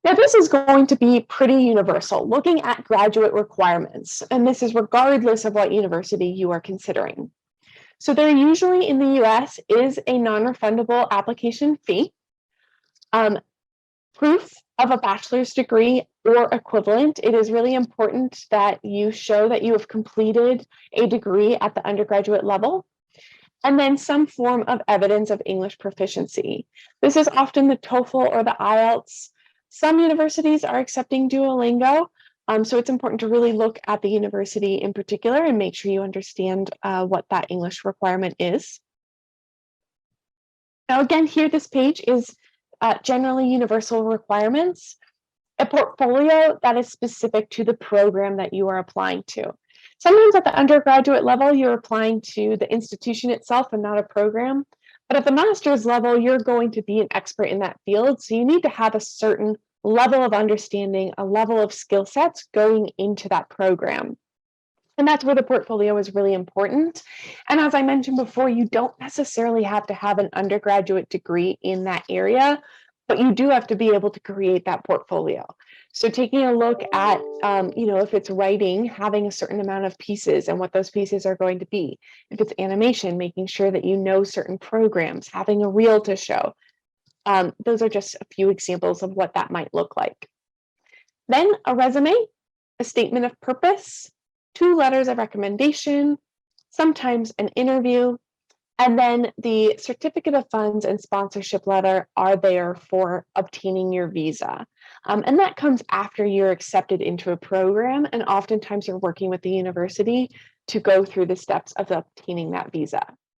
Now, this is going to be pretty universal, looking at graduate requirements, and this is regardless of what university you are considering. So there usually in the US is a non-refundable application fee. Proof of a bachelor's degree or equivalent. It is really important that you show that you have completed a degree at the undergraduate level, and then some form of evidence of English proficiency. This is often the TOEFL or the IELTS. Some universities are accepting Duolingo, so it's important to really look at the university in particular and make sure you understand what that English requirement is. Now, again, here, this page is generally universal requirements, a portfolio that is specific to the program that you are applying to. Sometimes at the undergraduate level, you're applying to the institution itself and not a program. But at the master's level, you're going to be an expert in that field. So you need to have a certain level of understanding, a level of skill sets going into that program. And that's where the portfolio is really important. And as I mentioned before, you don't necessarily have to have an undergraduate degree in that area, but you do have to be able to create that portfolio. So taking a look at, if it's writing, having a certain amount of pieces and what those pieces are going to be. If it's animation, making sure that you know certain programs, having a reel to show. Those are just a few examples of what that might look like. Then a resume, a statement of purpose, 2 letters of recommendation, sometimes an interview, and then the certificate of funds and sponsorship letter are there for obtaining your visa. And that comes after you're accepted into a program, and oftentimes you're working with the university to go through the steps of obtaining that visa.